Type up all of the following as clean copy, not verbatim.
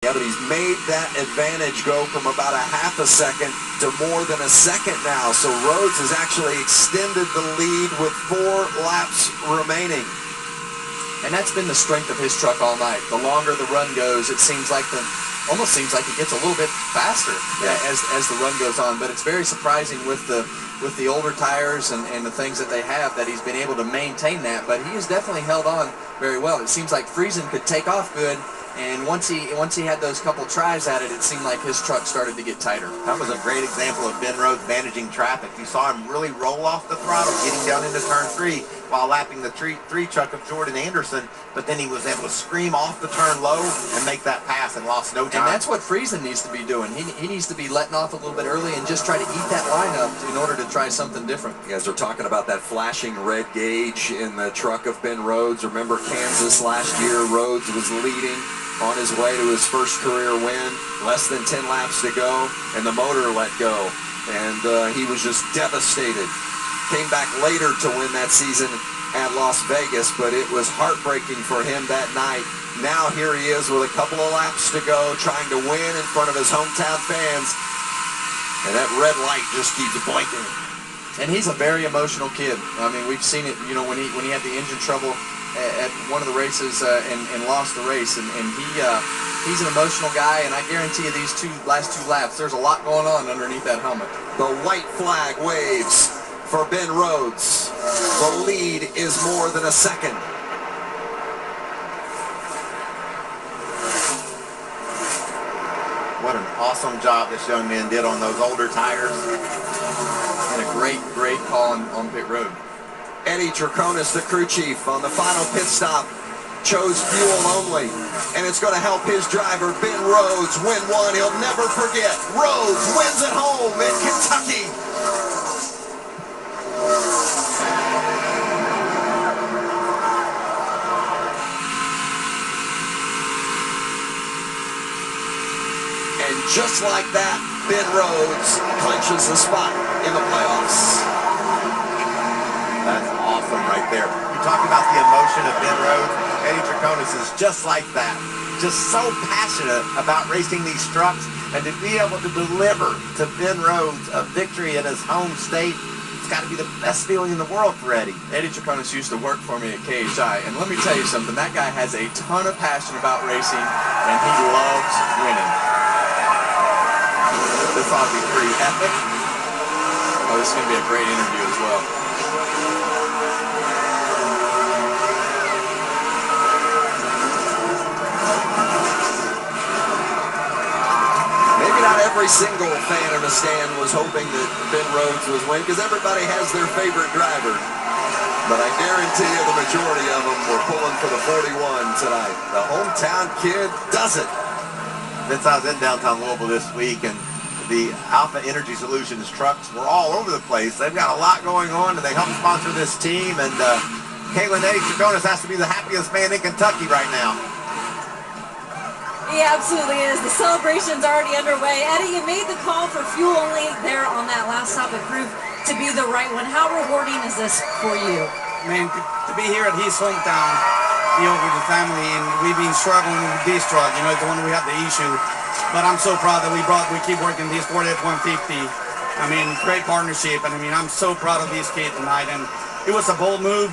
Yeah, but he's made that advantage go from about a half a second to more than a second now. So Rhodes has actually extended the lead with 4 laps remaining. And that's been the strength of his truck all night. The longer the run goes, it seems like almost seems like it gets a little bit faster as the run goes on. But it's very surprising with the older tires and the things that they have that he's been able to maintain that. But he has definitely held on very well. It seems like Friesen could take off good. And once he had those couple tries at it, it seemed like his truck started to get tighter. That was a great example of Ben Rhodes managing traffic. You saw him really roll off the throttle, getting down into turn 3 while lapping the 3 truck of Jordan Anderson. But then he was able to scream off the turn low and make that pass and lost no time. And that's what Friesen needs to be doing. He needs to be letting off a little bit early and just try to eat that lineup in order to try something different. You guys are talking about that flashing red gauge in the truck of Ben Rhodes. Remember Kansas last year, Rhodes was leading on his way to his first career win, less than 10 laps to go, and the motor let go, and he was just devastated. Came back later to win that season at Las Vegas, but it was heartbreaking for him that night. Now here he is with a couple of laps to go, trying to win in front of his hometown fans, and that red light just keeps blinking. And he's a very emotional kid. I mean, we've seen it, you know, when he had the engine trouble at one of the races and lost the race, and he's an emotional guy, and I guarantee you these last two laps, there's a lot going on underneath that helmet. The white flag waves for Ben Rhodes. The lead is more than a second. What an awesome job this young man did on those older tires. And a great call on pit road. Eddie Traconis, the crew chief, on the final pit stop, chose fuel only, and it's going to help his driver, Ben Rhodes, win one he'll never forget. Rhodes wins at home in Kentucky. And just like that, Ben Rhodes clinches the spot in the playoffs. That's awesome right there. You talk about the emotion of Ben Rhodes. Eddie Traconis is just like that. Just so passionate about racing these trucks, and to be able to deliver to Ben Rhodes a victory in his home state, it's got to be the best feeling in the world for Eddie. Eddie Traconis used to work for me at KHI, and let me tell you something, that guy has a ton of passion about racing, and he loves winning. This ought to be pretty epic. Oh, this is going to be a great interview as well. Not every single fan in the stand was hoping that Ben Rhodes was winning, because everybody has their favorite driver. But I guarantee you the majority of them were pulling for the 41 tonight. The hometown kid does it. Vince, I was in downtown Louisville this week, and the Alpha Energy Solutions trucks were all over the place. They've got a lot going on, and they help sponsor this team. And Caitlin, Eddie Traconis has to be the happiest man in Kentucky right now. He absolutely is. The celebration's already underway. Eddie, you made the call for fuel only there on that last stop. It proved to be the right one. How rewarding is this for you? Man, to be here at his hometown, you know, with the family, and we've been struggling with this truck, you know, it's the one we have the issue. But I'm so proud that we keep working this Ford F-150. I mean, great partnership, and I mean, I'm so proud of this kid tonight. And it was a bold move.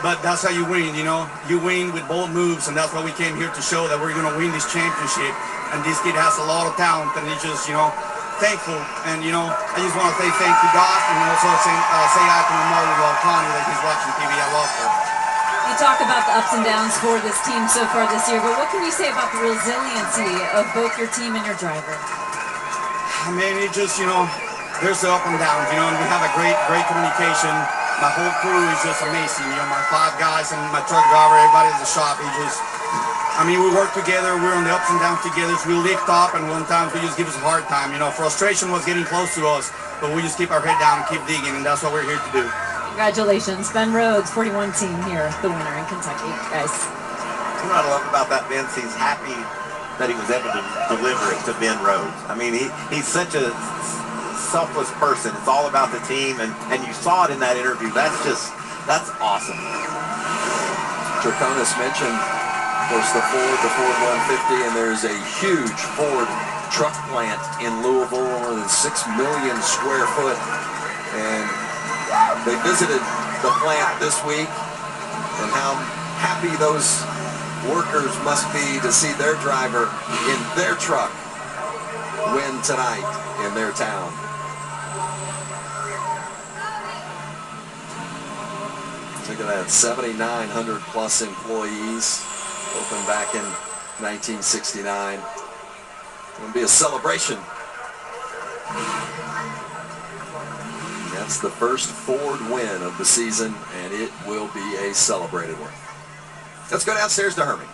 But that's how you win, you know. You win with bold moves, and that's why we came here to show that we're going to win this championship. And this kid has a lot of talent, and he's just, you know, thankful. And, you know, I just want to say thank you, God, and also say hi to my mother, Connie, that he's watching TV. I love her. You talk about the ups and downs for this team so far this year, but what can you say about the resiliency of both your team and your driver? I mean, it just, you know, there's the up and downs, you know, and we have a great communication. My whole crew is just amazing, you know, my 5 guys and my truck driver, everybody at the shop, I mean, we work together, we're on the ups and downs together, so we lift up, and one time we just give us a hard time, you know, frustration was getting close to us, but we just keep our head down and keep digging, and that's what we're here to do. Congratulations, Ben Rhodes, 41 team here, the winner in Kentucky, guys. You know what I love about that, Vince? He's happy that he was able to deliver it to Ben Rhodes. I mean, he's such a selfless person. It's all about the team, and you saw it in that interview. That's awesome. Traconis mentioned course, the Ford 150, and there's a huge Ford truck plant in Louisville, more than 6 million square foot. And they visited the plant this week, and how happy those workers must be to see their driver in their truck win tonight in their town. Look at that, 7,900 plus employees, opened back in 1969. It'll be a celebration. That's the first Ford win of the season, and it will be a celebrated one. Let's go downstairs to Hermie.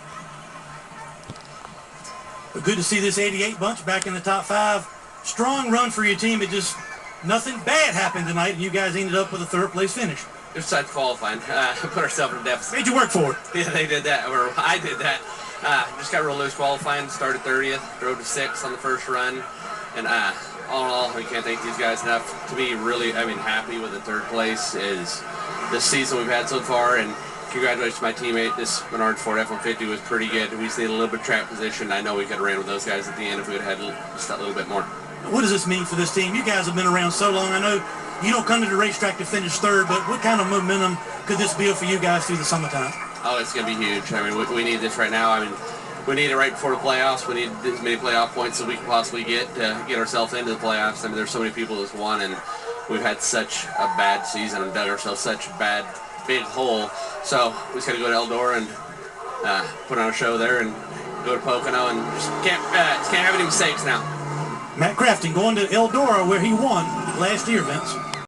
Good to see this 88 bunch back in the top 5. Strong run for your team. It just, nothing bad happened tonight, and you guys ended up with a 3rd place finish. Besides qualifying, put ourselves in a deficit. Made you work for it. Yeah, they did that, or I did that. Just got real loose qualifying, started 30th, drove to 6th on the first run, and all in all, we can't thank these guys enough. To be really, happy with the 3rd place is this season we've had so far, and congratulations to my teammate. This Menard Ford F-150 was pretty good. We just needed a little bit of track position. I know we could have ran with those guys at the end if we had had just a little bit more. What does this mean for this team? You guys have been around so long. I know you don't come to the racetrack to finish 3rd, but what kind of momentum could this build for you guys through the summertime? Oh, it's going to be huge. We need this right now. We need it right before the playoffs. We need as many playoff points as we can possibly get to get ourselves into the playoffs. There's so many people that's won, and we've had such a bad season and dug ourselves such a big hole. So we just got to go to Eldora and put on a show there and go to Pocono and just can't have any mistakes now. Matt Crafton going to Eldora where he won last year, Vince.